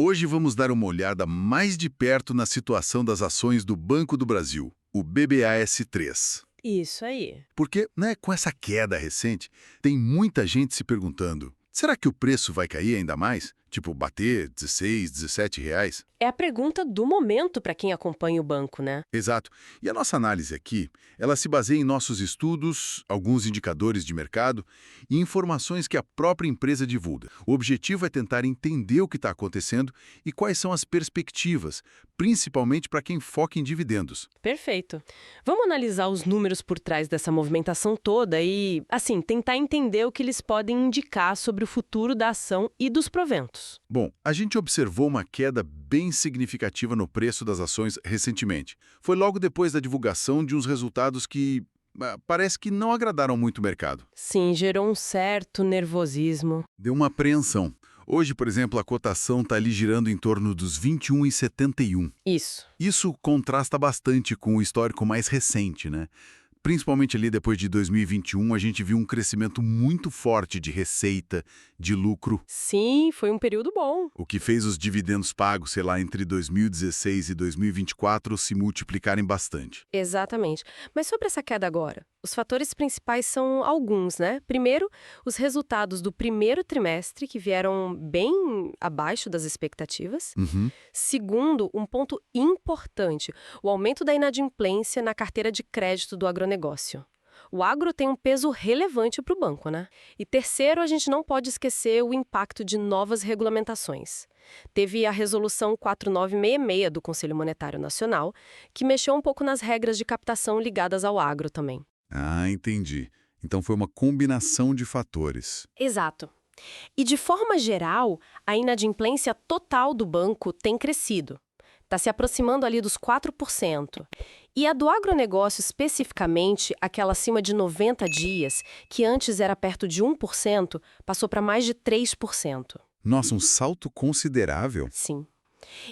Hoje vamos dar uma olhada mais de perto na situação das ações do Banco do Brasil, o BBAS3. Isso aí. Porque, com essa queda recente, tem muita gente se perguntando, será que o preço vai cair ainda mais? Tipo, bater 16, 17 reais? É a pergunta do momento para quem acompanha o banco, né? Exato. E a nossa análise aqui, ela se baseia em nossos estudos, alguns indicadores de mercado e informações que a própria empresa divulga. O objetivo é tentar entender o que está acontecendo e quais são as perspectivas, principalmente para quem foca em dividendos. Perfeito. Vamos analisar os números por trás dessa movimentação toda e, assim, tentar entender o que eles podem indicar sobre o futuro da ação e dos proventos. Bom, a gente observou uma queda bem significativa no preço das ações recentemente. Foi logo depois da divulgação de uns resultados que parece que não agradaram muito o mercado. Sim, gerou um certo nervosismo. Deu uma apreensão. Hoje, por exemplo, a cotação está ali girando em torno dos 21,71. Isso. Isso contrasta bastante com o histórico mais recente, né? Principalmente ali depois de 2021, a gente viu um crescimento muito forte de receita, de lucro, Sim, foi um período bom. o que fez os dividendos pagos, sei lá, entre 2016 e 2024 se multiplicarem bastante. Exatamente. Mas sobre essa queda agora, os fatores principais são alguns, né? Primeiro, os resultados do primeiro trimestre, que vieram bem abaixo das expectativas. Uhum. Segundo, um ponto importante, o aumento da inadimplência na carteira de crédito do agronegócio. O agro tem um peso relevante para o banco, né? E terceiro, a gente não pode esquecer o impacto de novas regulamentações. Teve a Resolução 4966 do Conselho Monetário Nacional, que mexeu um pouco nas regras de captação ligadas ao agro também. Ah, entendi. Então foi uma combinação de fatores. Exato. E de forma geral, a inadimplência total do banco tem crescido. Está se aproximando ali dos 4%. E a do agronegócio especificamente, aquela acima de 90 dias, que antes era perto de 1%, passou para mais de 3%. Nossa, um salto considerável. Sim.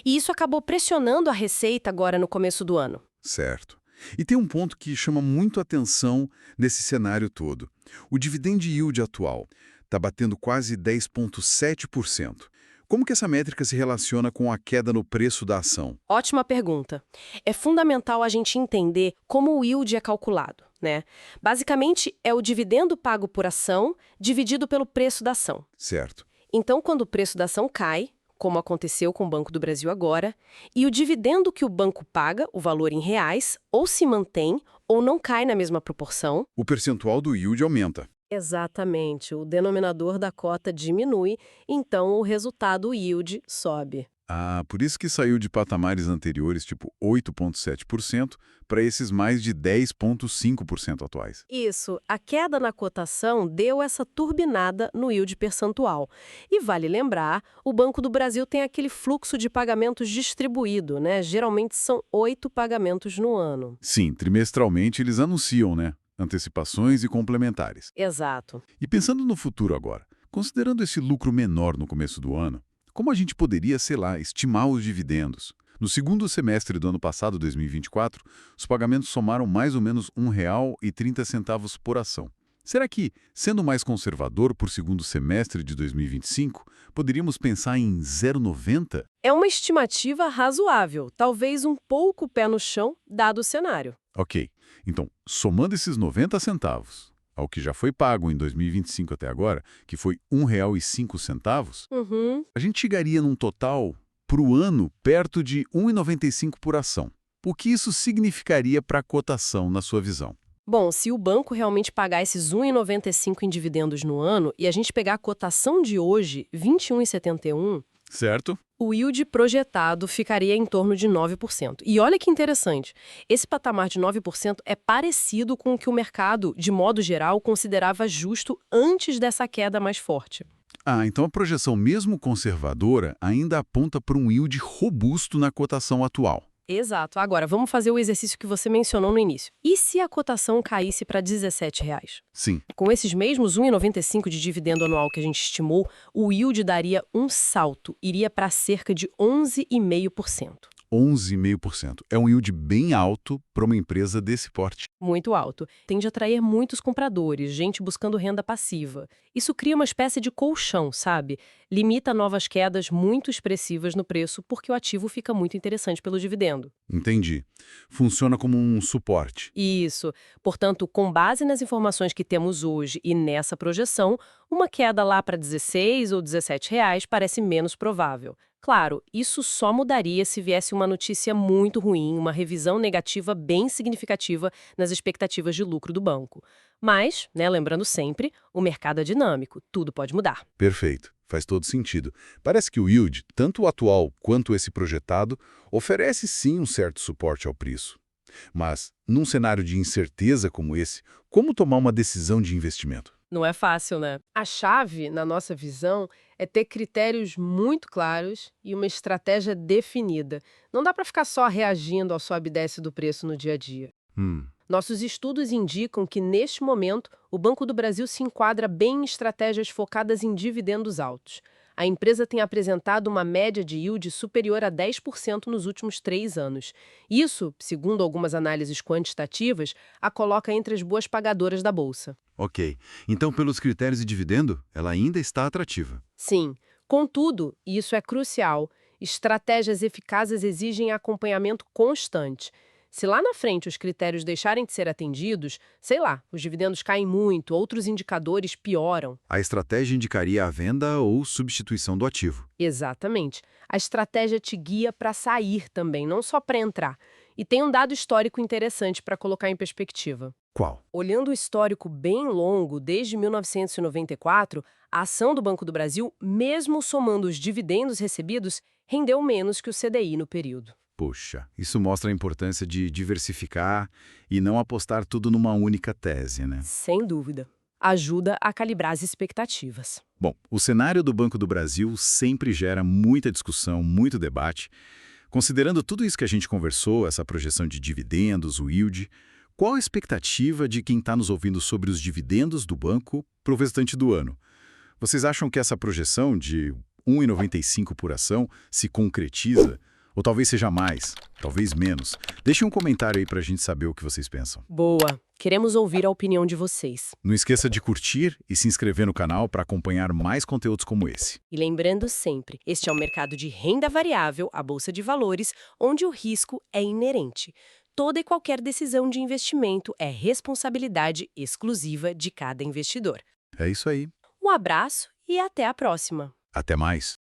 E isso acabou pressionando a receita agora no começo do ano. Certo. E tem um ponto que chama muito atenção nesse cenário todo. O dividend yield atual está batendo quase 10,7%. Como que essa métrica se relaciona com a queda no preço da ação? Ótima pergunta. É fundamental a gente entender como o yield é calculado, né? Basicamente, é o dividendo pago por ação dividido pelo preço da ação. Certo. Então, quando o preço da ação cai, como aconteceu com o Banco do Brasil agora, e o dividendo que o banco paga, o valor em reais, ou se mantém ou não cai na mesma proporção. O percentual do yield aumenta. Exatamente, o denominador da cota diminui, então o resultado, o yield, sobe. Ah, por isso que saiu de patamares anteriores, tipo 8,7%, para esses mais de 10,5% atuais. Isso, a queda na cotação deu essa turbinada no yield percentual. E vale lembrar, o Banco do Brasil tem aquele fluxo de pagamentos distribuído, né? Geralmente são 8 pagamentos no ano. Sim, trimestralmente eles anunciam, né? Antecipações e complementares. Exato. E pensando no futuro agora, considerando esse lucro menor no começo do ano, como a gente poderia, sei lá, estimar os dividendos? No segundo semestre do ano passado, 2024, os pagamentos somaram mais ou menos R$ 1,30 por ação. Será que, sendo mais conservador por segundo semestre de 2025, poderíamos pensar em 0,90? É uma estimativa razoável, talvez um pouco pé no chão, dado o cenário. Ok, então, somando esses 90 centavos ao que já foi pago em 2025 até agora, que foi R$ 1,05, Uhum. a gente chegaria num total, para o ano, perto de R$ 1,95 por ação. O que isso significaria para a cotação, na sua visão? Bom, se o banco realmente pagar esses 1,95 em dividendos no ano e a gente pegar a cotação de hoje, 21,71, Certo? o yield projetado ficaria em torno de 9%. E olha que interessante, esse patamar de 9% é parecido com o que o mercado, de modo geral, considerava justo antes dessa queda mais forte. Ah, então a projeção mesmo conservadora ainda aponta para um yield robusto na cotação atual. Exato. Agora, vamos fazer o exercício que você mencionou no início. E se a cotação caísse para R$ 17? Sim. Com esses mesmos 1,95 de dividendo anual que a gente estimou, o yield daria um salto, iria para cerca de 11,5%. 11,5%. É um yield bem alto para uma empresa desse porte. Muito alto. Tende a atrair muitos compradores, gente buscando renda passiva. Isso cria uma espécie de colchão, sabe? Limita novas quedas muito expressivas no preço porque o ativo fica muito interessante pelo dividendo. Entendi. Funciona como um suporte. Isso. Portanto, com base nas informações que temos hoje e nessa projeção, uma queda lá para 16 ou 17 reais parece menos provável. Claro, isso só mudaria se viesse uma notícia muito ruim, uma revisão negativa bem significativa nas expectativas de lucro do banco. Mas, né, lembrando sempre, o mercado é dinâmico, tudo pode mudar. Perfeito. Faz todo sentido. Parece que o yield, tanto o atual quanto esse projetado, oferece sim um certo suporte ao preço. Mas, num cenário de incerteza como esse, como tomar uma decisão de investimento? Não é fácil, né? A chave, na nossa visão, é ter critérios muito claros e uma estratégia definida. Não dá para ficar só reagindo ao sobe e desce do preço no dia a dia. Hum, Nossos estudos indicam que, neste momento, o Banco do Brasil se enquadra bem em estratégias focadas em dividendos altos. A empresa tem apresentado uma média de yield superior a 10% nos últimos 3 anos. Isso, segundo algumas análises quantitativas, a coloca entre as boas pagadoras da Bolsa. ok. Então, pelos critérios de dividendo, ela ainda está atrativa. Sim, contudo, e isso é crucial, estratégias eficazes exigem acompanhamento constante. Se lá na frente os critérios deixarem de ser atendidos, sei lá, os dividendos caem muito, outros indicadores pioram. A estratégia indicaria a venda ou substituição do ativo. Exatamente. A estratégia te guia para sair também, não só para entrar. E tem um dado histórico interessante para colocar em perspectiva. Qual? Olhando o histórico bem longo, desde 1994, a ação do Banco do Brasil, mesmo somando os dividendos recebidos, rendeu menos que o CDI no período. Poxa, isso mostra a importância de diversificar e não apostar tudo numa única tese, né? Sem dúvida. Ajuda a calibrar as expectativas. Bom, o cenário do Banco do Brasil sempre gera muita discussão, muito debate. Considerando tudo isso que a gente conversou, essa projeção de dividendos, o yield, qual a expectativa de quem está nos ouvindo sobre os dividendos do banco para o restante do ano? Vocês acham que essa projeção de 1,95 por ação se concretiza? Ou talvez seja mais, talvez menos? Deixem um comentário aí para a gente saber o que vocês pensam. Boa! Queremos ouvir a opinião de vocês. Não esqueça de curtir e se inscrever no canal para acompanhar mais conteúdos como esse. E lembrando sempre, este é um mercado de renda variável, a Bolsa de Valores, onde o risco é inerente. Toda e qualquer decisão de investimento é responsabilidade exclusiva de cada investidor. É isso aí. Um abraço e até a próxima! Até mais.